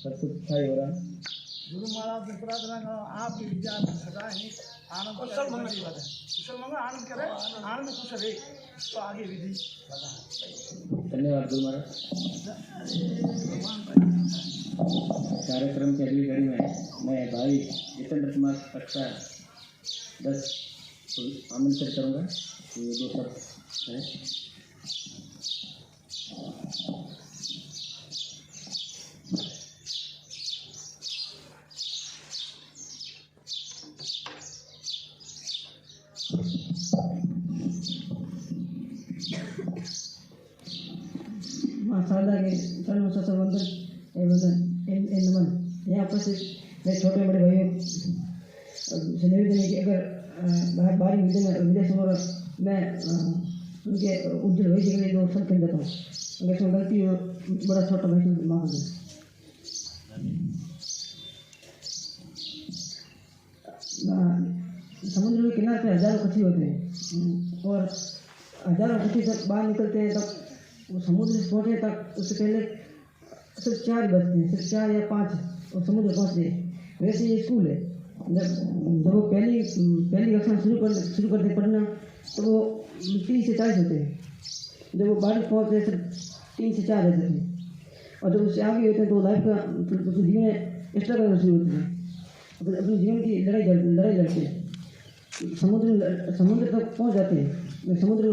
सब कुछ अच्छा ही हो रहा है। गुरु महाराज से प्रार्थना करो आपकी विद्या सदाएं ही आनंद कुशल मंगल की बात है, कुशल मंगल आनंद करे, आनंद खुश रहे, तो आगे विधि। धन्यवाद गुरु महाराज। कार्यक्रम की अगली कड़ी में मैं भाई जितेंद्र कुमार कक्षा 10 को आमंत्रित करूँगा। ये 2 शब्द हैं। माँ शारदा के चरणों से वंदन एवं नमन। यहाँ उपस्थित मेरे छोटे बड़े भाइयों से निवेदन है कि अगर बाहरी विदेश में मैं उनके उज्जवल भविष्य के लिए 2 शब्द कह देता हूँ। अगर इसमें गलती हो बड़ा छोटा भाई तो माफ दें। समुद्र के किनारे पे हजारों पक्षी होते हैं और हजारों पक्षी जब बाहर निकलते हैं तब वो समुद्र से पहुँचे तक उससे पहले सिर्फ 4 बजते हैं, सिर्फ 4 या 5 और समुद्र पहुँचते हैं। वैसे ये स्कूल है, जब वो पहली कक्षा शुरू करते पढ़ना तो वो 30 से 40 होते हैं। जब वो 12 पहुँचते सिर्फ 3 से 4 रहते थे और जब उससे आगे होते हैं तो लाइफ का जीवन एक्स्ट्रा करना शुरू होते हैं, अपने जीवन की लड़ाई लड़ते हैं। समुद्र तक पहुँच जाते हैं। समुद्र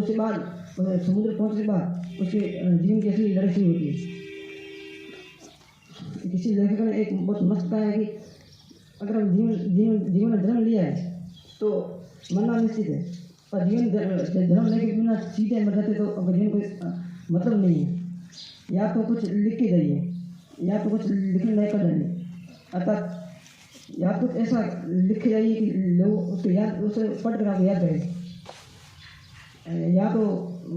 पहुँचने के बाद उसके जीवन की असली लड़ाई शुरू होती है। किसी लेखक ने एक बहुत मस्त कहा है कि अगर हम जीवन में जन्म लिया है तो मरना निश्चित है, पर जन्म लेके बिना सीधे मर जाते तो अब जीवन कोई मतलब नहीं है। या तो कुछ लिख के जाइए या तो कुछ लिखने लायक कर जाइए, अर्थात या कुछ ऐसा लिख के जाइए कि लोग उसे पढ़ कर आप याद करें, या तो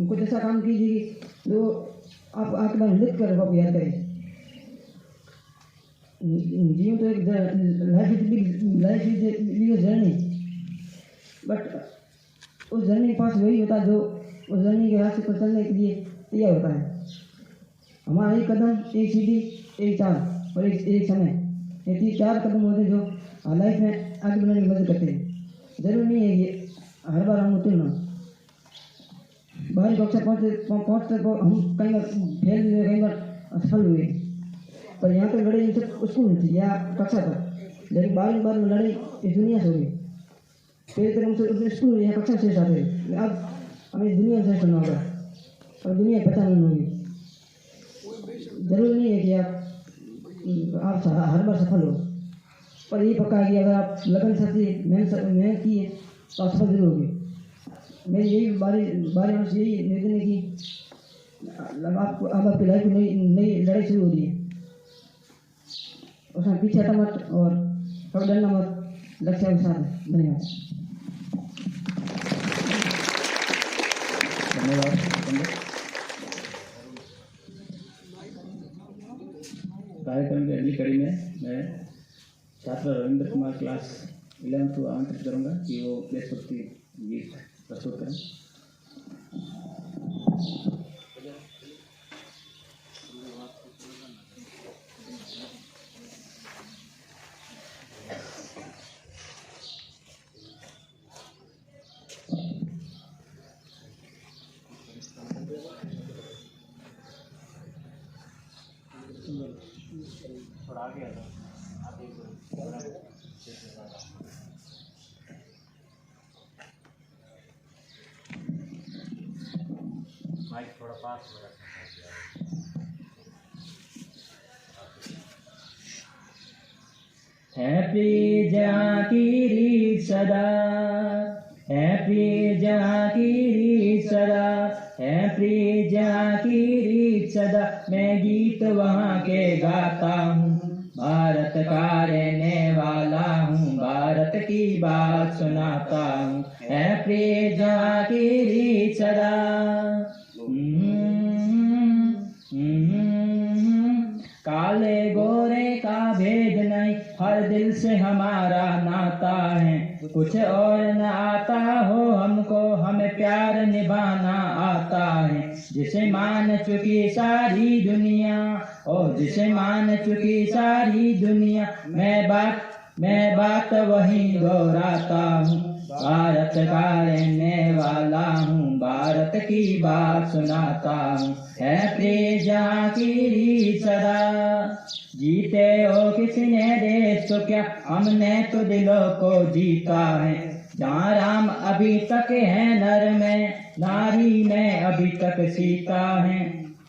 कुछ ऐसा काम कीजिए कि जो आप आपके बारे में लिख कर आप याद करें। जीवन तो एक लाइफ इज जर्नी, बट उस जर्नी के पास वही होता है जो उस जर्नी के रास्ते पर चलने के लिए तैयार होता है। हमारा एक कदम, एक सीढ़ी, एक चाल और एक समय, ये 4 कदम होते हैं जो लाइफ में आगे बढ़ने में मदद करते हैं। जरूरी नहीं है कि हर बार हम उत्तीर्ण हों। बाहरी कक्षा पहुँचते तो हम कई बार फेल हुए, कई बार असफल हुए, पर यहाँ तो लड़ाई सिर्फ स्कूल में थी या कक्षा तक, लेकिन बार में लड़ाई इस दुनिया से हुई। पहले तक हमसे स्कूल या कक्षा से आते थे, अब हमें दुनिया से करना होगा और दुनिया पहचान होगी। जरूरी नहीं है कि आप हर बार सफल हो, पर ये पक्का है कि अगर आप लगन से मेहनत की तो आप सफल जरूर होगी। मेरी यही बारी से यही निवेदन है कि अब आपकी लाइफ में नई लड़ाई शुरू हो रही है, उसमें पीछे हटा मत और कभी डरना मत, लक्ष्य के साथ। धन्यवाद। कार्यक्रम की अगली कड़ी में मैं छात्र रविंद्र कुमार क्लास 11 को आमंत्रित करूँगा कि वो देशभक्ति गीत प्रस्तुत करें। थोड़ा आगे आ जाओ, माइक थोड़ा पास में रखना। है प्रिय जहाँ की रीत सदा, है प्रिय जहाँ की रीत सदा, है प्रिय जहाँ की रीत सदा। मैं गीत वहाँ के गाता हूँ, भारत का रहने वाला हूँ, भारत की बात सुनाता हूँ। है प्रिय जहाँ की रीत सदा। काले गोरे का भेद नहीं, हर दिल से हमारा नाता है। कुछ और न आता हो हमको, हमें प्यार निभाना आता है। जिसे मान चुकी सारी दुनिया, ओ जिसे मान चुकी सारी दुनिया। मैं बात वही दोहराता हूँ, भारत का रहने वाला हूँ, भारत की बात सुनाता हूँ। है प्रिय जहाँ की रीत सदा, जीते हो किसी ने देश तो क्या, हमने तो दिलों को जीता है। जहाँ राम अभी तक है नर में, नारी में अभी तक सीता है।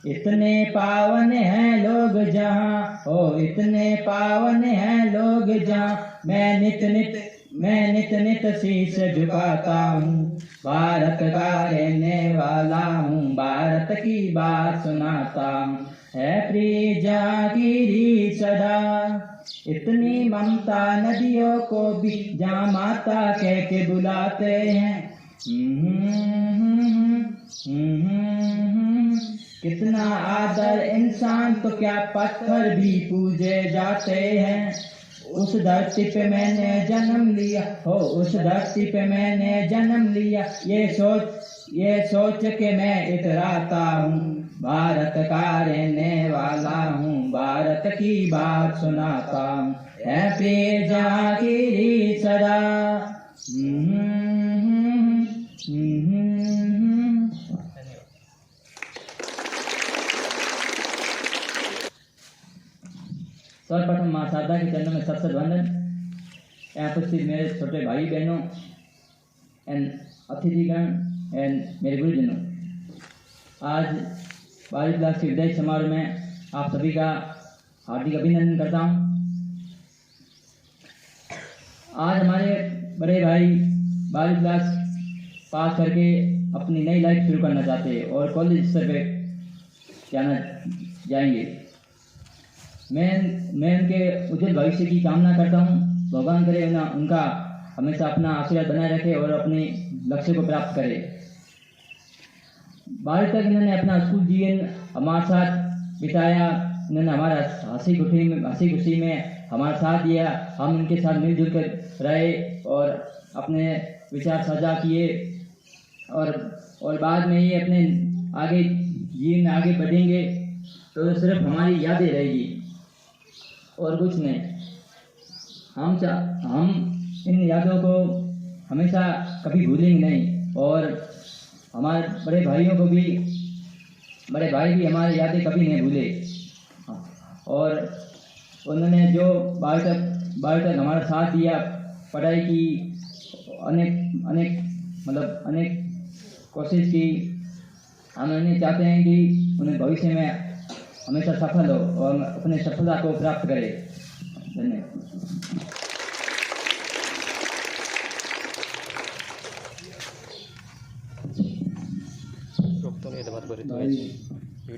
इतने पावन हैं लोग जहाँ, ओ इतने पावन हैं लोग जहाँ। मैं नित नित शीश झुकाता हूँ, भारत का रहने वाला हूँ, भारत की बात सुनाता हूँ। है प्रिय जहाँ की रीत सदा, इतनी ममता नदियों को भी जहाँ माता कह के बुलाते हैं। कितना आदर इंसान तो क्या, पत्थर भी पूजे जाते हैं। उस धरती पे मैंने जन्म लिया, हो उस धरती पे मैंने जन्म लिया। ये सोच के मैं इतराता हूँ, भारत का रहने वाला हूँ, भारत की बात सुनाता हूँ। है प्रिय जहाँ की रीत सदा। सर्वप्रथम माँ शारदा के चरणों में सत वंदन। यहाँ उपस्थित मेरे छोटे भाई बहनों एंड अतिथिगण एंड मेरे गुरुजनों, आज 22 क्लास के विदाई समारोह में आप सभी का हार्दिक अभिनंदन करता हूँ। आज हमारे बड़े भाई 22 क्लास पास करके अपनी नई लाइफ शुरू करना चाहते हैं और कॉलेज स्तर पे जाएंगे। मैं उनके उज्जवल भविष्य की कामना करता हूँ। भगवान करे उनका हमेशा अपना आशीर्वाद बनाए रखे और अपने लक्ष्य को प्राप्त करे। 12 तक इन्होंने अपना स्कूल जीवन हमारे साथ बिताया। इन्होंने हमारा हंसी खुशी में हमारा साथ दिया। हम इनके साथ मिलजुल कर रहे और अपने विचार साझा किए और बाद में ये अपने आगे जीवन में आगे बढ़ेंगे तो सिर्फ हमारी यादें रहेगी और कुछ नहीं। हम इन यादों को हमेशा कभी भूलेंगे नहीं और हमारे बड़े भाई भी हमारी यादें कभी नहीं भूले। और उन्होंने जो 12 तक हमारा साथ दिया, पढ़ाई की, अनेक कोशिश की। हम उन्हें चाहते हैं कि उन्हें भविष्य में हमेशा सफल हो और अपने सफलता को प्राप्त करे। धन्यवाद।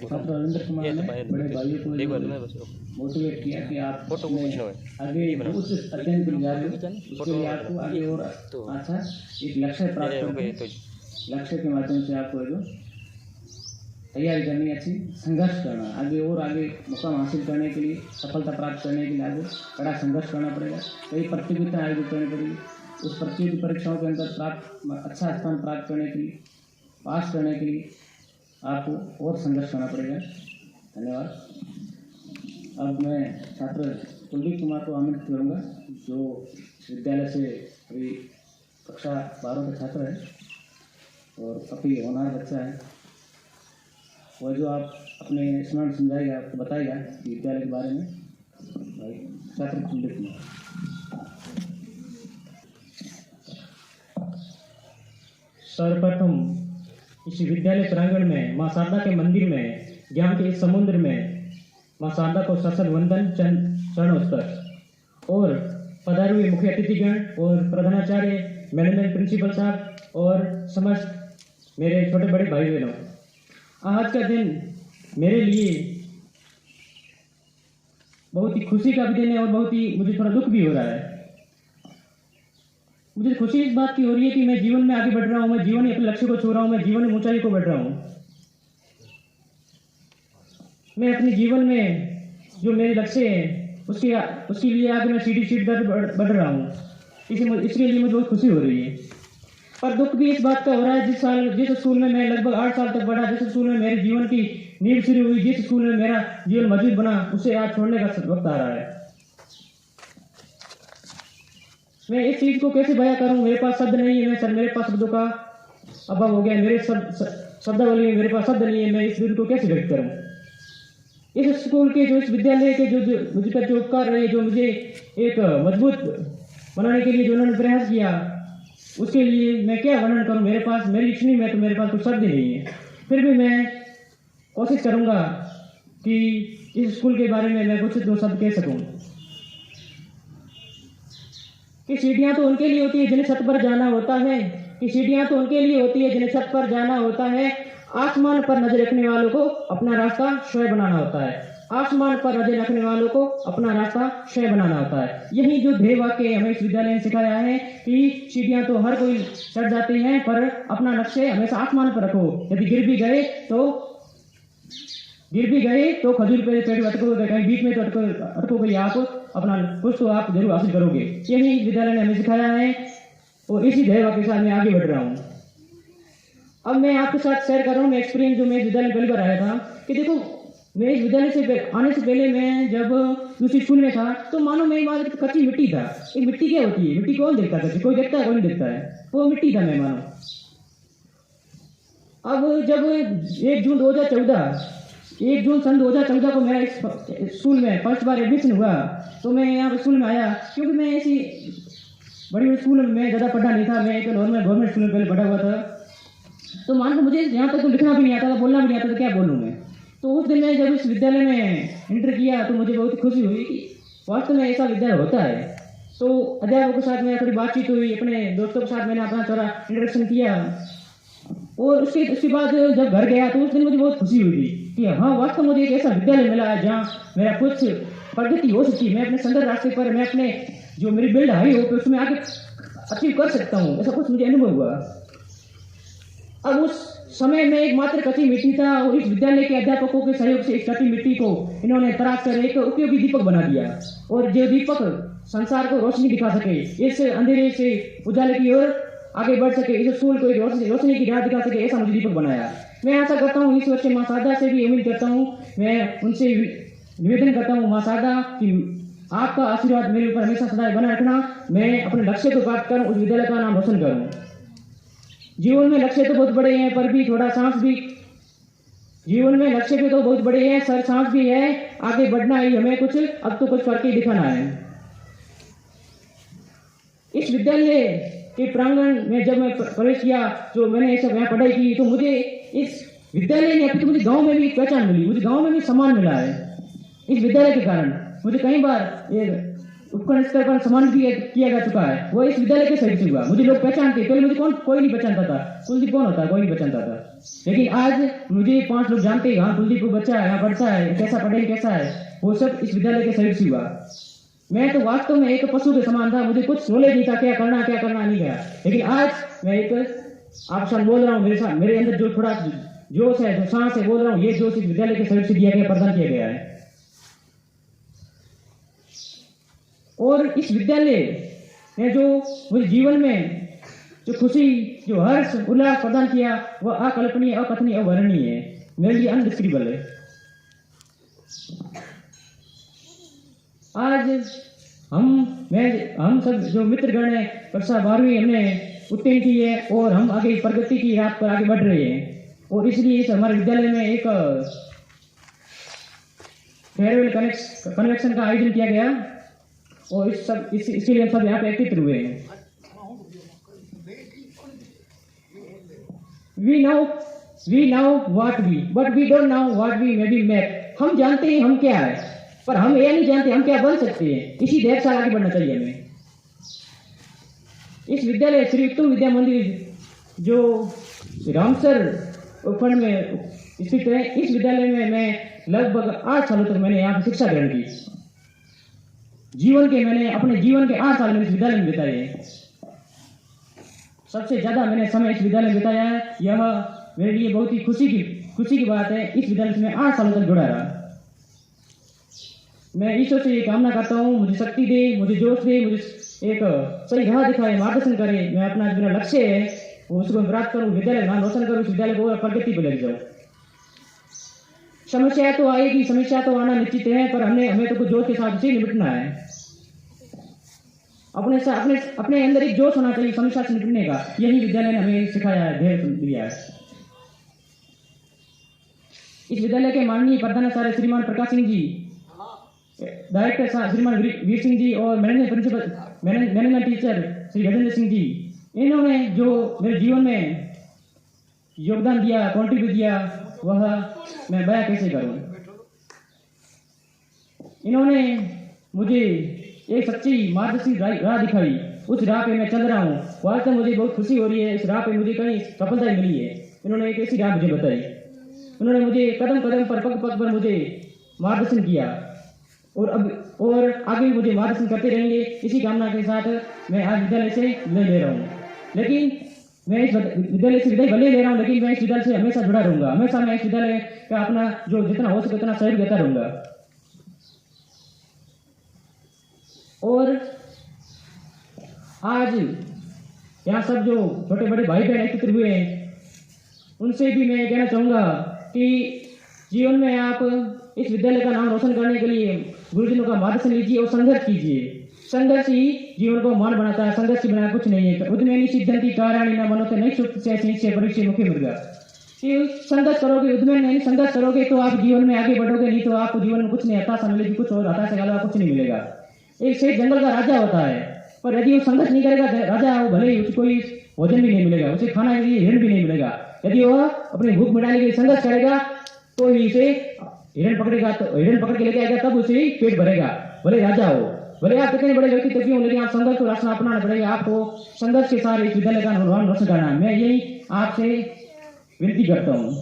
छात्र रविंद्र कुमार ने बड़े भाइयों को मोटिवेट किया कि आप आगे उच्च अध्ययन के लिए जा रहे हो, उसके लिए आपको आगे और अच्छा एक लक्ष्य प्राप्त करके लक्ष्य के माध्यम से आपको जो तैयारी करनी, अच्छी संघर्ष करना, आगे मुकाम हासिल करने के लिए, सफलता प्राप्त करने के लिए आगे बड़ा संघर्ष करना पड़ेगा। कई प्रतियोगिताएं आयोजित करनी पड़ेगी। उस प्रतियोगी परीक्षाओं के अंदर अच्छा स्थान प्राप्त करने के लिए, पास करने के लिए आपको और संघर्ष करना पड़ेगा। धन्यवाद। अब मैं छात्र कुलदीप कुमार को आमंत्रित करूँगा, जो विद्यालय से अभी कक्षा 12 का छात्र है और काफ़ी होनहार बच्चा है। वह जो आप अपने स्मरण समझाएगा, आपको बताएगा विद्यालय के बारे में। भाई छात्र कुलदीप कुमार। सर्वप्रथम इस विद्यालय प्रांगण में माँ शारदा के मंदिर में, ज्ञान के इस समुद्र में माँ शारदा को सशद वंदन चरणोस्तर और पधारे हुए मुख्य अतिथिगण और प्रधानाचार्य, मैनेजमेंट प्रिंसिपल साहब और समस्त मेरे छोटे बड़े भाई बहनों, आज का दिन मेरे लिए बहुत ही खुशी का भी दिन है और बहुत ही मुझे थोड़ा दुख भी हो रहा है। मुझे खुशी इस बात की हो रही है कि मैं जीवन में आगे बढ़ रहा हूँ, मैं जीवन में अपने लक्ष्य को छू रहा हूँ, मैं जीवन में ऊंचाई को बढ़ रहा हूँ। मैं अपने जीवन में जो मेरे लक्ष्य है उसके लिए आगे मैं सीढ़ी बढ़ रहा हूँ। इसके लिए मुझे बहुत खुशी हो रही है। पर दुख भी इस बात का हो रहा है जिस स्कूल में मैं लगभग 8 साल तक पढ़ा, जिस स्कूल में मेरे जीवन की नींव शुरू हुई, जिस स्कूल में मेरा जीवन मजबूत बना, उसे आज छोड़ने का वक्त आ रहा है। मैं इस चीज को कैसे बयां करूं, मेरे पास शब्द नहीं है। मेरे पास शब्दों का अभाव हो गया। मेरे शब्दावली में मेरे पास शब्द नहीं है। मैं इस दिल को कैसे व्यक्त करूं। इस स्कूल के इस विद्यालय के जो मुझे पर जो उपकार रहे, जो मुझे एक मजबूत बनाने के लिए जो उन्होंने प्रयास किया, उसके लिए मैं क्या वर्णन करूं। मेरे पास मेरी लिखनी में तो मेरे पास कुछ शब्द नहीं है। फिर भी मैं कोशिश करूंगा कि इस स्कूल के बारे में मैं कुछ दो शब्द कह सकूं। कि सीढ़ियां तो उनके लिए होती है जिन्हें छत पर जाना होता है, कि सीढ़ियां तो उनके लिए होती है जिन्हें छत पर जाना होता है। आसमान पर नजर रखने वालों को अपना रास्ता स्वयं बनाना होता है। आसमान पर नजर रखने वालों को अपना रास्ता स्वयं बनाना होता है। यही जो ध्येय वाक्य हमें इस विद्यालय ने सिखाया है कि सीढ़ियां तो हर कोई चढ़ जाते हैं, पर अपना लक्ष्य हमेशा आसमान पर रखो। यदि गिर भी गए तो खजूर पे पेड़ अटकोगे, कहीं बीच में तो अटकोगे आप, अपना कुछ तो आप जरूर हासिल करोगे। यही विद्यालय ने हमें सिखाया है और इसी ध्येय के साथ मैं आगे बढ़ रहा हूँ। अब मैं आपके साथ शेयर कर रहा हूँ एक्सपीरियंस जो मैं इस विद्यालय में पहली बार आया था। कि देखो, मैं इस विद्यालय से आने से पहले मैं जब दूसरी स्कूल में था तो मानो मेरी वहाँ कच्ची मिट्टी था। एक मिट्टी क्या होती है, मिट्टी कौन देखता है, कोई देखता है, कोई नहीं देखता है, वो मिट्टी था मैं मानो। अब जब 1 जून सन 2014 को मेरा इस स्कूल में फर्स्ट बार एडमिशन हुआ, तो मैं यहाँ स्कूल में आया। क्योंकि मैं ऐसी बड़ी स्कूल में ज़्यादा पढ़ा नहीं था, मैं एक नॉर्मल गवर्नमेंट स्कूल में पहले पढ़ा हुआ था। तो मान लो मुझे यहाँ तक तो लिखना भी नहीं आता था, बोलना भी नहीं आता था, क्या बोलूँ मैं। तो उस दिन मैं जब इस विद्यालय में एंटर किया तो मुझे बहुत खुशी हुई कि वास्तव में ऐसा विद्यालय होता है। तो अध्यापकों के साथ मेरा थोड़ी बातचीत हुई, अपने दोस्तों के साथ मैंने अपना थोड़ा इंट्रोडक्शन किया। और उसके बाद जब घर गया तो उस दिन मुझे बहुत खुशी हुई थी कि हाँ, वास्तव मुझे एक ऐसा विद्यालय मिला है जहाँ मेरा कुछ प्रगति हो सकती है। मैं अपने संघर्ष रास्ते पर, मैं अपने जो मेरी बिल्ड हाई हो तो उसमें आगे अचीव कर सकता हूँ, ऐसा कुछ मुझे अनुभव हुआ। अब उस समय में एक मात्र कच्ची मिट्टी था और इस विद्यालय के अध्यापकों के सहयोग से इस कच्ची मिट्टी को इन्होंने तराश कर एक उपयोगी दीपक बना दिया। और जो दीपक संसार को रोशनी दिखा सके, इस अंधेरे से उजाले की ओर आगे बढ़ सके, इस स्कूल को रोशनी की राह दिखा सके, ऐसा मुझे दीपक बनाया। मैं आशा करता हूँ इस वर्ष माँ शारदा से भी उम्मीद करता हूँ, मैं उनसे निवेदन करता हूँ माँ शारदा कि आपका आशीर्वाद मेरे ऊपर हमेशा सदा बना रखना। मैं अपने लक्ष्य को प्राप्त करूँ, उस विद्यालय का नाम रोशन करूँ। जीवन में लक्ष्य तो बहुत बड़े हैं, पर भी थोड़ा सांस भी, जीवन में लक्ष्य भी तो बहुत बड़े हैं, सर सांस भी है, आगे बढ़ना ही हमें कुछ अब तो कुछ करके दिखाना है। इस विद्यालय के प्रांगण में जब मैं प्रवेश किया, जो मैंने सब यहाँ पढ़ाई की, तो मुझे इस विद्यालय ने, अभी तो मुझे गांव में भी पहचान मिली, मुझे गांव में भी सम्मान मिला है इस विद्यालय के कारण। मुझे कई बार उपखंड स्तर पर सम्मान भी किया जा चुका है, वो इस विद्यालय के सहयोग से हुआ। मुझे लोग पहचानते, पहले मुझे कोई नहीं पहचानता था, कुलदीप कौन होता है, कोई नहीं पहचानता था। लेकिन आज मुझे 5 लोग जानते हैं, हाँ कुलदीप को बच्चा है, यहाँ पढ़ता है, कैसा पढ़े कैसा है, वो सब इस विद्यालय के सहयोग से हुआ। मैं तो वास्तव में एक पशु के समान था, मुझे कुछ नॉलेज नहीं था क्या करना नहीं गया। लेकिन आज मैं एक आप साथ बोल रहा हूँ, मेरे अंदर जो थोड़ा जोश है, जो सांस है, बोल रहा हूँ, ये जोश इस विद्यालय के सहयोग से दिया गया, प्रदान किया गया है। और इस विद्यालय ने जो मुझे जीवन में जो खुशी, जो हर्ष उल्लास प्रदान किया, वह अकल्पनीय, अकथनीय, अवर्णनीय है, मेरे लिए अनडिस्क्रिबल है। आज हम सब जो मित्रगण है, कक्षा 12वीं हमने उत्तीर्ण की है और हम आगे प्रगति की राह पर आगे बढ़ रहे हैं। और इसलिए इस हमारे विद्यालय में एक फेयरवेल कन्वेंशन का आयोजन किया गया और इसके लिए हम सब यहाँ पे एकत्रित हुए हैं। We know what we, but we don't know what we may be made. हम जानते हैं हम क्या है, पर हम ये नहीं जानते हम क्या बन सकते हैं। इसी ढेर साल आगे बढ़ना चाहिए हमें। इस विद्यालय श्री उत्तम विद्या मंदिर जो रामसर उपखंड में स्थित है, इस विद्यालय में मैं लगभग 8 सालों तक मैंने यहाँ शिक्षा ग्रहण की। अपने जीवन के 8 साल मैंने इस विद्यालय में बिताए हैं। सबसे ज्यादा मैंने समय इस विद्यालय में बिताया है। यह मेरे लिए बहुत ही खुशी की बात है। इस विद्यालय से मैं 8 सालों तक जुड़ा रहा। मैं ईश्वर से ये कामना करता हूँ, मुझे शक्ति दे, मुझे जोश दे, मुझे एक सही राह दिखाए, मार्गदर्शन करे। मैं अपना जो मेरा लक्ष्य है उसको प्राप्त करूँ, विद्यालय का नाम रोशन करूँ, उस विद्यालय को और प्रगति पे ले जाऊँ। समस्या तो आएगी, समस्या तो आना निश्चित है, पर हमें तो कुछ जोश के साथ उसे निपटना है। अपने अंदर एक जोश होना चाहिए समस्या से निपटने का। यही विद्यालय ने हमें सिखाया है, धैर्य दिया है। इस विद्यालय के माननीय प्रधानाचार्य श्रीमान प्रकाश सिंह जी, डायरेक्टर श्रीमान वीर सिंह जी और मैनेजमेंट टीचर श्री गजेंद्र सिंह जी, इन्होंने जो मेरे जीवन में योगदान दिया, कॉन्ट्रीब्यूट दिया, वह मैं बयां कैसे करूं। इन्होंने मुझे एक सच्ची मार्गदर्शी राह दिखाई, उस राह पे मैं चल रहा हूँ। वास्तव में मुझे बहुत खुशी हो रही है, इस राह पे मुझे कई सफलता मिली है। इन्होंने एक ऐसी राह मुझे बताई, उन्होंने मुझे कदम कदम पर पग पग पर मुझे मार्गदर्शन किया और आगे भी मुझे मार्गदर्शन करते रहेंगे। इसी कामना के साथ मैं आज विद्यालय से विदाई ले रहा हूँ। लेकिन मैं इस विद्यालय से विदाई भले ले रहा हूँ, लेकिन मैं इस विद्यालय से हमेशा जुड़ा रहूंगा। हमेशा मैं इस विद्यालय का अपना जो जितना हो सके उतना सहयोग देता रहूंगा। और आज यहाँ सब जो छोटे बड़े भाई बहन एकत्र हुए हैं, उनसे भी मैं कहना चाहूँगा कि जीवन में आप इस विद्यालय का नाम रोशन करने के लिए गुरुजनों का मार्गदर्शन लीजिए और संघर्ष कीजिए। संघर्ष ही जीवन को मान बनाता है, संघर्ष के बिना कुछ नहीं है। उद्यमी सिद्धंति कार्याणि न मनोते नहीं सुखसे निश्चय परीक्षा मुख्य मृगा। संघर्ष करोगे, उद्यमी नहीं संघर्ष करोगे तो आप जीवन में आगे बढ़ोगे, नहीं तो आपको जीवन में कुछ नहीं, हताशा मिलेगी, कुछ और हताशा के अलावा कुछ नहीं मिलेगा। एक शेर जंगल का राजा होता है, पर यदि वो संघर्ष नहीं करेगा राजा, वो भले ही उसको कोई भोजन भी नहीं मिलेगा, उसे खाना के लिए हिरण भी नहीं मिलेगा। यदि वह अपनी भूख मिटाने के लिए संघर्ष करेगा तो ही इसे हिरण पकड़ेगा, तो हिरण पकड़ के लेके आएगा, तब उसे पेट भरेगा। भले राजा हो, भले आप कितने बड़े व्यक्ति क्यों, लेकिन आप संघर्ष को रास्ता अपनाना पड़ेगा। आपको संघर्ष के साथ इस विद्यालय का नाम रोशन करना है। मैं यही आपसे विनती करता हूँ।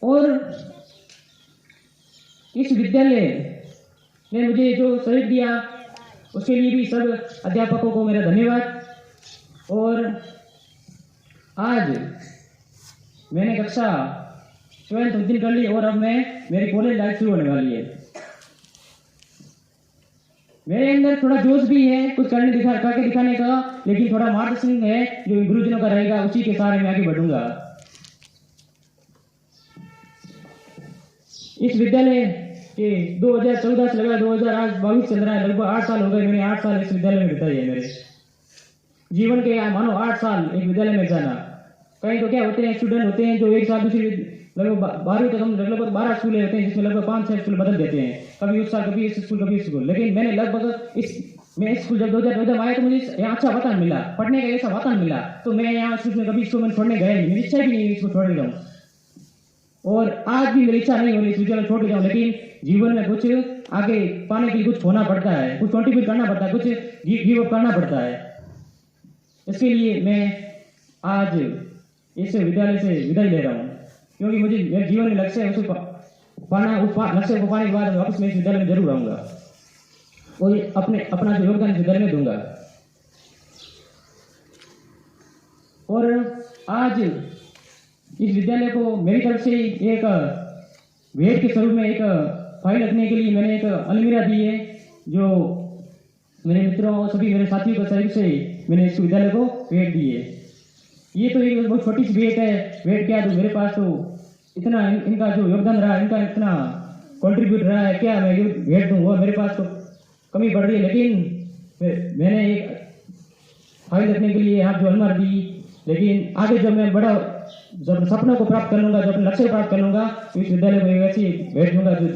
और इस विद्यालय ने मुझे जो सहयोग दिया उसके लिए भी सब अध्यापकों को मेरा धन्यवाद। और आज मैंने कक्षा 12th उत्तीर्ण कर ली और अब मेरी कॉलेज लाइफ शुरू होने वाली है। मेरे अंदर थोड़ा जोश भी है कुछ करके दिखाने का, लेकिन थोड़ा मार्गदर्शन है जो गुरुजनों का रहेगा, उसी के सहारे मैं आगे बढ़ूंगा। इस विद्यालय के 2014 से लगा 2022 चल रहा है, लगभग 8 साल हो गए। मैंने 8 साल इस विद्यालय में बिताए हैं। मेरे जीवन के मानो 8 साल एक विद्यालय में जाना। कहीं तो क्या होते हैं, स्टूडेंट होते हैं जो एक साल दूसरी लगभग 12वीं तक हम लगभग 12 स्कूल होते हैं, जिसमें लगभग 5-6 स्कूल बदल देते हैं, कभी उस साल कभी इस स्कूल कभी इस स्कूल। लेकिन मैंने लगभग मैं स्कूल जब 2014 आया तो मुझे यहाँ अच्छा वातावरण मिला, पढ़ने का ऐसा वातावरण मिला, तो मैं यहाँ स्कूल में कभी इसको मैं छोड़ने गया नहीं। मेरी इच्छा भी नहीं इसको छोड़ जाऊँ, और आज भी मेरी इच्छा नहीं हो रही इस विद्यालय छोड़ के जाऊँ। लेकिन जीवन में कुछ आगे पाने के लिए कुछ होना पड़ता है, कुछ कॉन्ट्रीब्यूट करना पड़ता है, कुछ गिव अप करना पड़ता है। इसके लिए मैं आज इस विद्यालय से विदाई ले रहा हूँ, क्योंकि मुझे मेरे जीवन में लक्ष्य है, उसको पाना, उस लक्ष्य को पाने के बाद वापस मैं इस विद्यालय में जरूर आऊँगा और अपना जो योगदान इस विद्यालय में दूंगा। और आज इस विद्यालय को मेरी तरफ से एक भेंट के स्वरूप में एक फाइल रखने के लिए मैंने एक अलमीरा दी है, जो मेरे मित्रों और सभी मेरे साथियों के सहयोग से मैंने इस विद्यालय को भेंट दी है। ये तो एक बहुत छोटी सी भेंट है, भेंट क्या तो मेरे पास तो इतना इनका जो योगदान रहा, इनका इतना कंट्रीब्यूट रहा है, क्या मैं भेंट दूँ, और मेरे पास तो कमी पड़ रही है। लेकिन मैंने एक फाइल रखने के लिए आप जो अलमारी दी, लेकिन आगे जब मैं बड़ा जब सपनों को प्राप्त कर लूँगा, जब अपने लक्ष्य प्राप्त कर लूँगा, तो इस विद्यालय को एक ऐसी भेंट दूंगा जो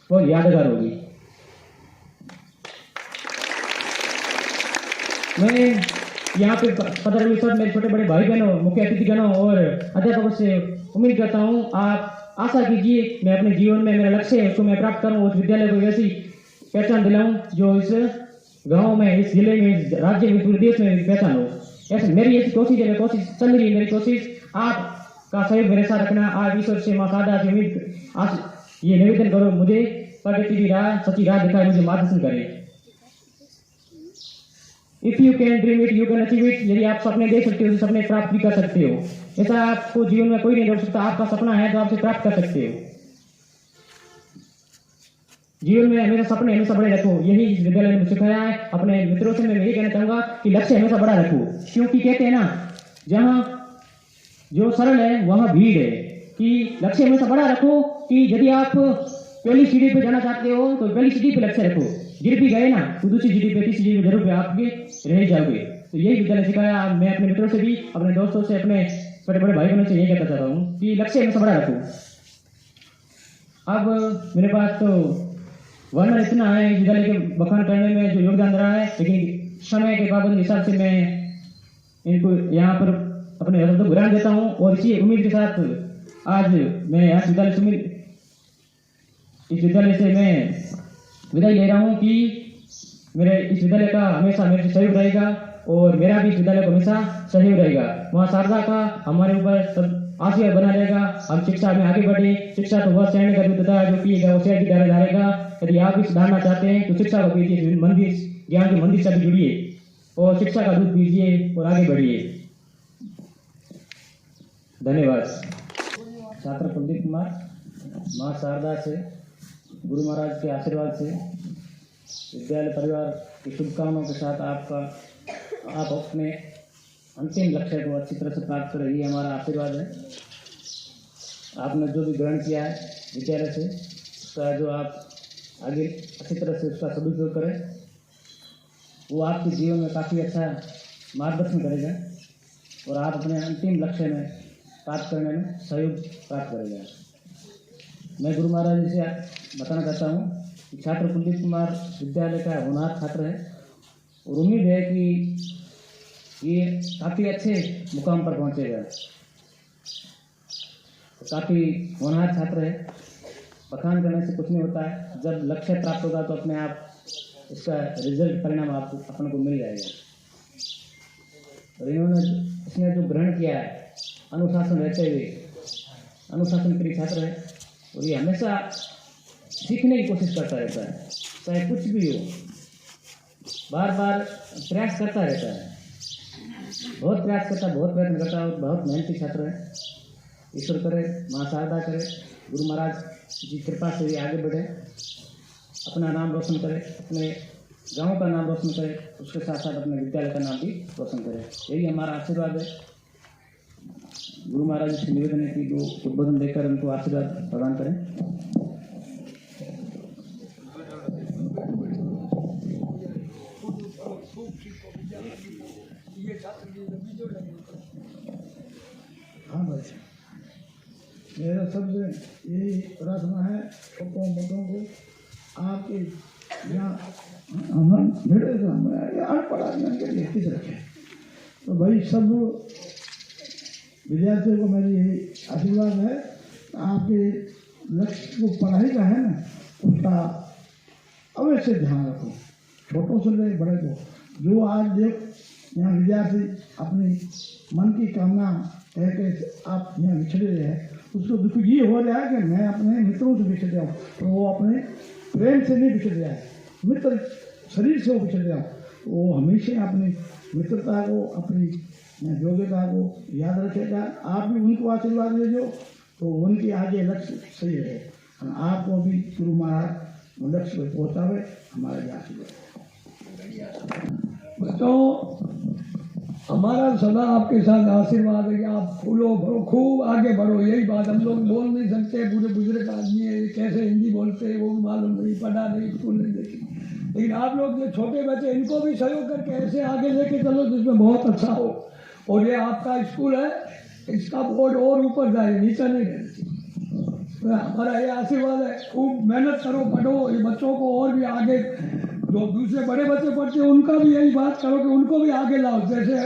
बहुत यादगार होगी। मैं यहाँ पे पधारे हुए सब मेरे छोटे बड़े भाई बहनों, मुख्य अतिथिगणों और अध्यापकों से उम्मीद करता हूँ आप आशा कीजिए मैं अपने जीवन में मेरा लक्ष्य है उसको मैं प्राप्त करूँ, उस विद्यालय को ऐसी पहचान दिलाऊँ जो इस गाँव में, इस जिले में, इस राज्य में, पूरे देश में पहचान हो। ऐसे मेरी ऐसी कोशिश है, कोशिश चल रही है मेरी कोशिश। आपका सहयोग मेरे साथ रखना। आज ईश्वर से माँ शारदा से उम्मीद आज ये निवेदन करो, मुझे प्रगति की राह, सच्ची राह दिखाए, मुझे मार्गदर्शन करें। If you can dream it you can achieve it. यदि आप सपने देख सकते हो तो सपने प्राप्त भी कर सकते हो। ऐसा आपको जीवन में कोई नहीं रोक सकता। आपका सपना है तो आप उसे प्राप्त कर सकते हो। जीवन में हमेशा सपने हमेशा बड़े रखो, यही इस विद्यालय ने मुझे सिखाया है। अपने मित्रों से मैं यही कहना चाहूंगा कि लक्ष्य हमेशा बड़ा रखो, क्योंकि कहते हैं ना, जहाँ जो सरल है वहाँ भीड़ है, कि लक्ष्य हमेशा बड़ा रखो कि यदि आप पहली सीढ़ी पे जाना चाहते हो तो पहली सीढ़ी पे लक्ष्य रखो, गिर भी गए ना तो दूसरी सीढ़ी पे तीसरी सीढ़ी पे जरूर पे आपके रह जाओगे। तो यही विद्यालय सिखाया। मैं अपने मित्रों से भी, अपने दोस्तों से, अपने बड़े बड़े भाई बहनों से यही कहना चाहता हूँ कि लक्ष्य हमेशा बड़ा रखो। अब मेरे पास तो वर्णन इतना है विद्यालय के बखान करने में जो योगदान रहा है, लेकिन समय के पाबंदी हिसाब से मैं इनको यहाँ पर अपने शब्दों को विराम देता हूँ और इसी उम्मीद के साथ आज मैं यहाँ इस विद्यालय से मैं विदाई ले रहा हूँ कि मेरे इस विद्यालय का हमेशा मेरे से सहयोग रहेगा और मेरा भी इस विद्यालय को हमेशा सहयोग रहेगा। माँ शारदा का हमारे ऊपर सब आशीर्वाद बना रहेगा। हम शिक्षा में आगे बढ़े। शिक्षा तो वह श्रेणी का दूध है जो पिएगा वो शहर की तरह धारेगा। यदि आप भी सुधारना चाहते हैं तो शिक्षा को पीजिए, मंदिर ज्ञान के मंदिर से भी जुड़िए और शिक्षा का दूध पीजिए और आगे बढ़िए। धन्यवाद। छात्र कुलदीप कुमार, माँ शारदा से, गुरु महाराज के आशीर्वाद से, विद्यालय परिवार की शुभकामनाओं के साथ आप अपने अंतिम लक्ष्य को अच्छी तरह से प्राप्त करें, ये हमारा आशीर्वाद है। आपने जो भी ग्रहण किया है विद्यालय से, उसका जो आप आगे अच्छी तरह से उसका सदुपयोग करें, वो आपके जीवन में काफ़ी अच्छा मार्गदर्शन करेगा और आप अपने अंतिम लक्ष्य में प्राप्त करने में सहयोग प्राप्त करेगा। मैं गुरु महाराज जी से बताना चाहता हूँ कि छात्र कुलदीप कुमार विद्यालय का होनहार छात्र है और उम्मीद है कि ये काफ़ी अच्छे मुकाम पर पहुँचेगा। काफ़ी होनहार छात्र है। बखान करने से कुछ नहीं होता है, जब लक्ष्य प्राप्त होगा तो अपने आप इसका रिजल्ट परिणाम आपको अपन को मिल जाएगा। और इसने जो ग्रहण किया है अनुशासन रहते हुए, अनुशासन प्रिय छात्र है और ये हमेशा सीखने की कोशिश करता रहता है, चाहे कुछ भी हो, बार बार प्रयास करता रहता है, बहुत प्रयास करता है, बहुत प्रयत्न करता है और बहुत मेहनती छात्र है। ईश्वर करे, माँ शारदा करे, गुरु महाराज की कृपा से ये आगे बढ़े, अपना नाम रोशन करे, अपने गांव का नाम रोशन करे, उसके साथ साथ अपने विद्यालय का नाम भी रोशन करे। यही हमारा आशीर्वाद है। गुरु महाराज जी से निवेदन है कि जो उद्बोधन देकर उनको आशीर्वाद प्रदान करें। हाँ भाई, मेरा सबसे यही प्रार्थना है छोटों मोटों को आपके यहाँ हम भिड़े अनपढ़ आदमी के लिए किस रखें। तो भाई सब विद्यार्थियों को मेरी यही आशीर्वाद है, आपके लक्ष्य जो पढ़ाई का है ना उसका अवश्य ध्यान रखो, छोटों से ले बड़े को। जो आज देख यहाँ विद्यार्थी अपनी मन की कामना कह के आप यहाँ बिछड़े रहे हैं, उसको दुख ये हो रहा है कि मैं अपने मित्रों से बिछड़ जाऊँ, तो वो अपने प्रेम से नहीं बिछड़ रहा है, मित्र शरीर से वो बिछड़ रहा हूँ। वो हमेशा अपनी मित्रता को, अपनी योग्यता को याद रखेगा। आप भी उनको आशीर्वाद दे दो तो उनके आगे लक्ष्य सही रहे, आपको भी गुरु महाराज लक्ष्य पर पहुँचावे, हमारा भी आशीर्वाद। बच्चों, हमारा सदा आपके साथ आशीर्वाद है कि आप फूलो भरो, खूब आगे बढ़ो। यही बात हम लोग बोल नहीं सकते, पूरे बुजुर्ग आदमी है, कैसे हिंदी बोलते हैं वो मालूम नहीं, पढ़ा नहीं, स्कूल नहीं देखी, लेकिन आप लोग जो छोटे बच्चे इनको भी सहयोग करके ऐसे आगे लेके चलो जिसमें बहुत अच्छा हो। और ये आपका स्कूल है, इसका बोर्ड और ऊपर जाए, नीचे नहीं रहना चाहिए। तो हमारा ये आशीर्वाद है, खूब मेहनत करो, पढ़ो, ये बच्चों को और भी आगे, जो दूसरे बड़े बच्चे पढ़ते हैं उनका भी यही बात करो कि उनको भी आगे लाओ। जैसे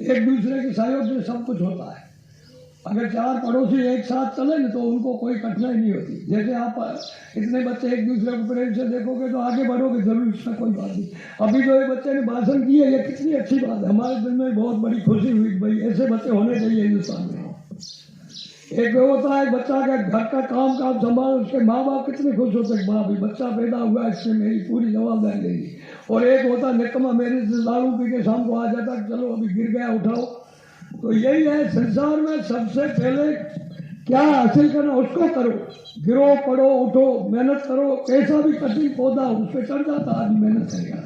एक दूसरे के सहयोग से सब कुछ होता है। अगर चार पड़ोसी एक साथ चले ना तो उनको कोई कठिनाई नहीं होती। जैसे आप इतने बच्चे एक दूसरे को प्रेम से देखोगे तो आगे बढ़ोगे जरूर, इसमें कोई बात नहीं। अभी जो ये बच्चे ने भाषण किया ये कितनी अच्छी बात है, हमारे दिल में बहुत बड़ी खुशी हुई। भाई ऐसे बच्चे होने चाहिए हिंदुस्तान में। एक होता है बच्चा का घर का काम संभाल, उसके माँ बाप कितने खुश होते हैं, माँ भी बच्चा पैदा हुआ इससे मेरी पूरी जवाबदारी लेगी। और एक होता निकम्मा मेरे से दारू पी के शाम को आ जाता, चलो अभी गिर गया उठाओ। तो यही है संसार में सबसे पहले क्या हासिल करना उसको करो, गिरो पड़ो उठो मेहनत करो, कैसा भी कठिन पौधा उस पर चढ़ जाता आदमी मेहनत करेगा।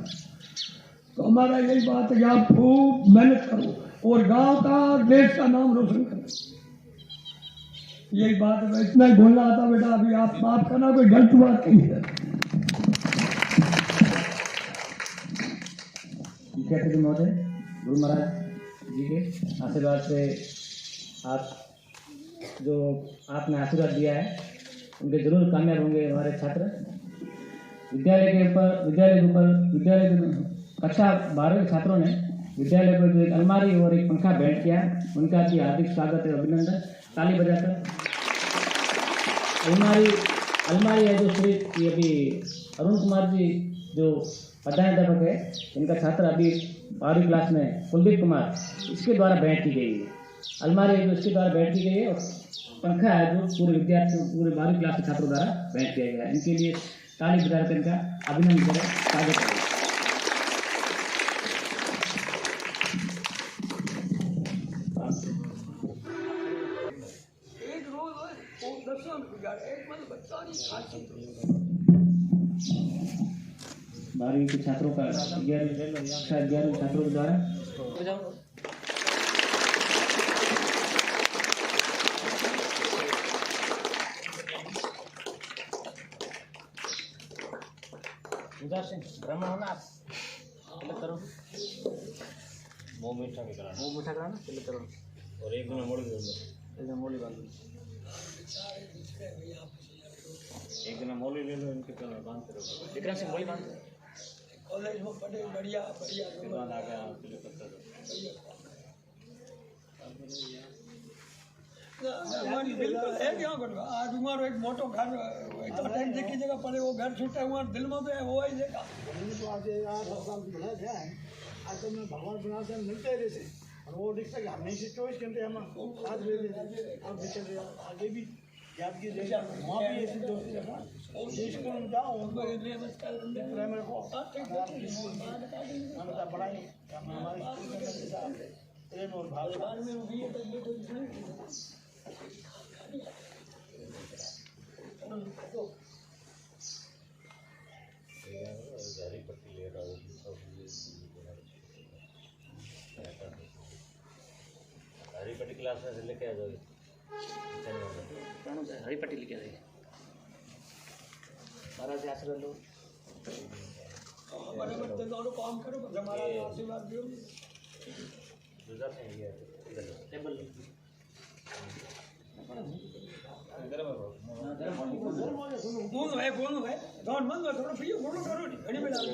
तो हमारा यही बात है कि आप खूब मेहनत करो और गांव का देश का नाम रोशन करो। यही बात है, मैं इतना ही बोलना था बेटा, अभी आप माफ करना, कोई गलत बात नहीं है। विद्यार्थी महोदय, गुरु महाराज जी के आशीर्वाद से आप जो आपने आशीर्वाद दिया है उनके जरूर कामयाब होंगे हमारे छात्र। विद्यालय के कक्षा 12 के छात्रों ने विद्यालय पर जो एक अलमारी और एक पंखा भेंट किया, उनका भी हार्दिक स्वागत है, अभिनंदन, ताली बजाकर। अलमारी है जो श्री अभी अरुण कुमार जी जो प्रधानाध्यापक है, इनका छात्र अभी 12वीं क्लास में कुलदीप कुमार, इसके द्वारा भेंट की गई है। अलमारी है जो इसके द्वारा भेंट की गई है, और पंखा है जो पूरे 12वीं क्लास के छात्रों द्वारा भेंट किया गया है। इनके लिए ताली बजाकर इनका अभिनंदन करें, स्वागत करें। बारहवीं के छात्रों का 11वीं छात्रों के द्वारा मुंह मीठा कराना पहले करो, और एक दिन मोड़ी बांध, एक दिन मोली ले लो, इनके बांध करो, विक्रम सिंह मोली बांध कॉलेज में पढ़े, बढ़िया बांध आ गया पहले पत्ता आज उमारो एक मोटो घर तो टैंक की जगह पड़े, वो घर छूटा हुआ दिल में तो है वो ही देखा। आज तो मैं भगवान बनाते हैं मिलते रहते, और वो दिखता है कि हमने से 24 घंटे हम आज अब आगे भी याद की जैसे वहाँ भी ऐसी दोस्ती रखना, स्कूल में जाओ उनको प्राइमरी को पढ़ाई हमारे स्कूल में प्रेम और भाव में हरी पट्टी क्लास में लेके आ जाओगे, हरी पट्टी लेके आए महाराज आशीर्वाद लो। बड़े बच्चे दोनों काम करो, हमारा आशीर्वाद दियो। टेबल कौन है कौन मन में थोड़ा पियो, फोटो करो नहीं घड़ी में डालो।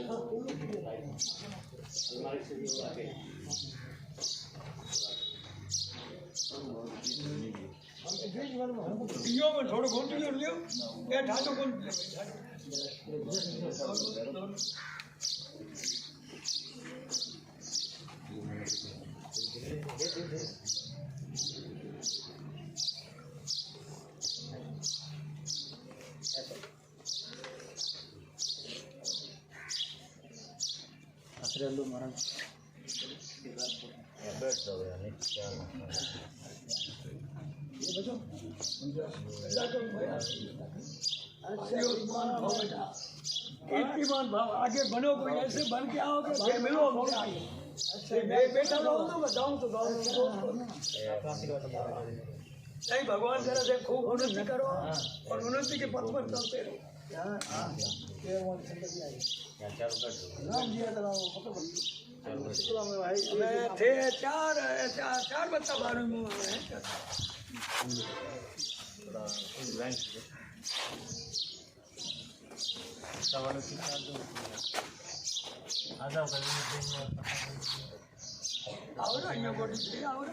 पियो में थोड़ा घोट लियो, ये ढाचो कौन आशीर्वाद लो महाराज। बैठ जाओ यानी क्या कीर्तिमान भाव आगे बनो, कोई ऐसे बन के आओगे फिर मिलो मौका। बेटा रहो बताऊं तो नहीं, भगवान जरा से खूब उन्नति करो और उन्नति के पथ पर चलते रहो। थे चार बच्चा 12वीं में है। ahora yo por decir ahora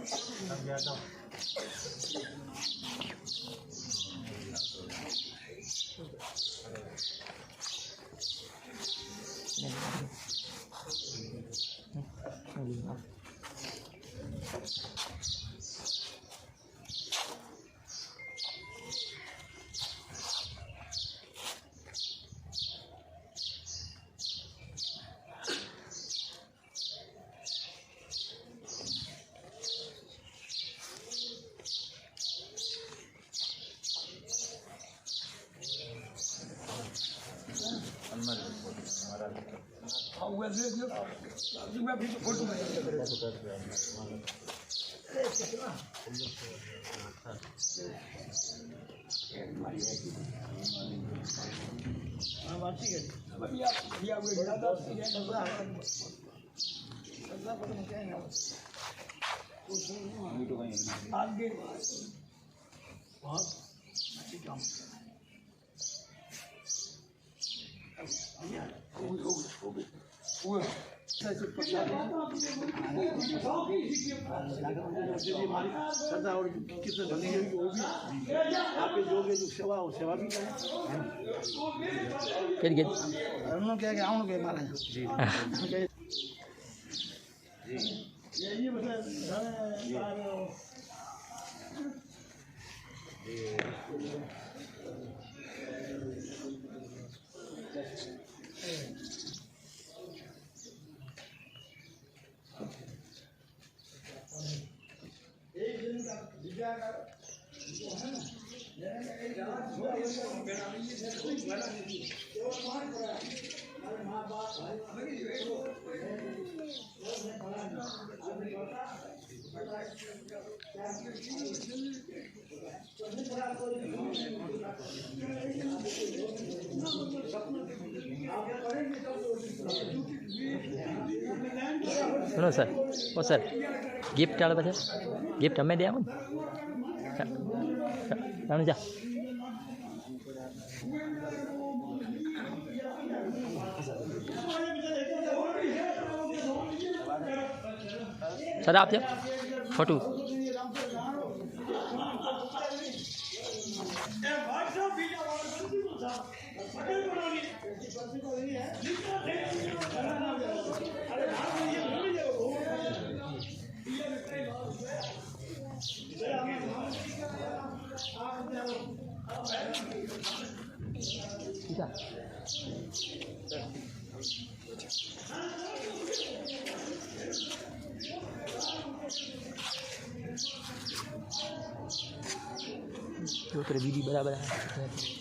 वैसे जो मैं भी फोटो में बढ़िया बढ़िया आगे बहुत अच्छी काम श्रद्धा और कितने धनी है वो भी आपके जो सेवा हो सेवा भी करें उन्होंने क्या क्या उन्होंने क्या महाराज जी ये मतलब एक दिन का विद्या का जो है ना एक माँ बाप सुनो सर ओ सर गिफ्ट आलो बच्चा गिफ्ट हमें दे आऊँ जा सर आप जाओ फोटो ठीक है जो तेरे बीडी बराबर है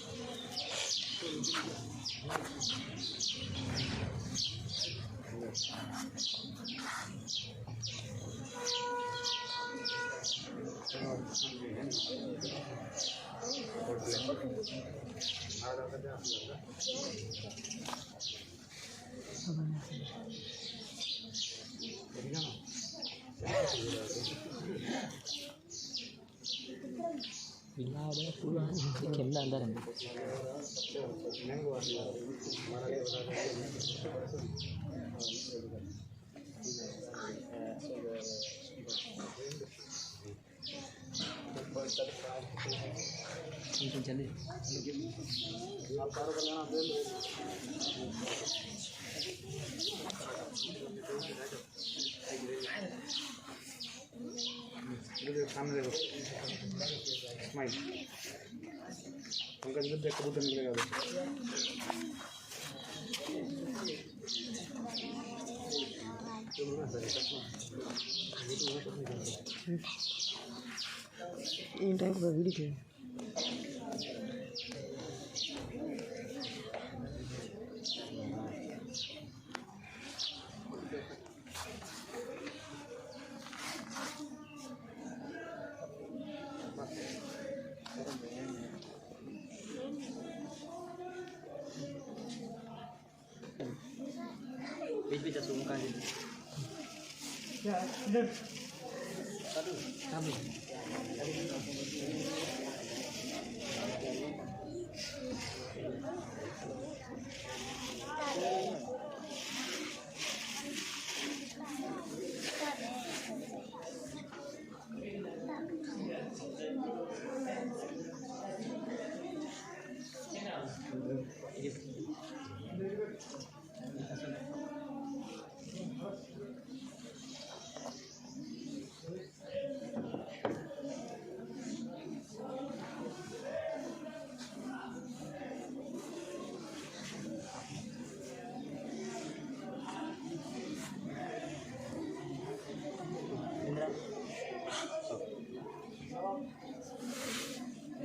पूरा खेलना अंदर है जल्दी सामने देखो स्माइल उनका जब देख कबूतर निकलेगा इन टाइप का वीडियो है बीच सूंगा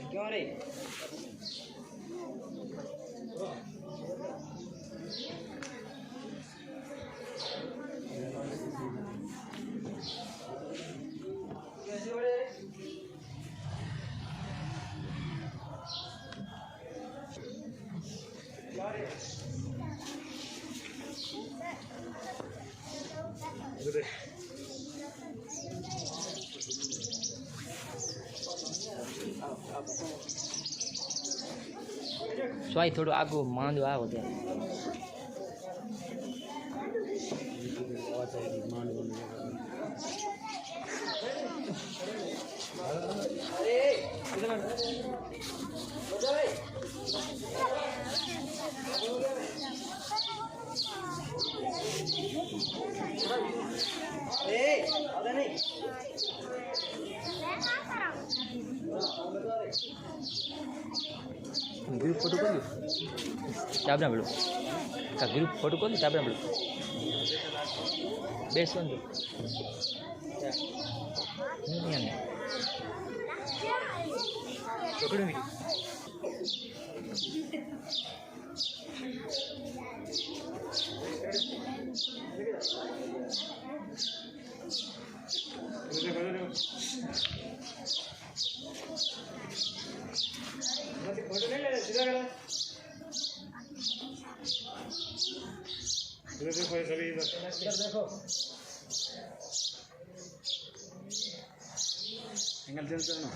क्यों रे स्वाई थोड़ा आगो मांदो आ होते ग्रुप फोटो कर लो चाबरा बोलो का ग्रुप फोटो कर लो चाबरा बोलो बेस वन दो नहीं आने पकड़ो मेरी एंगल चेंज करना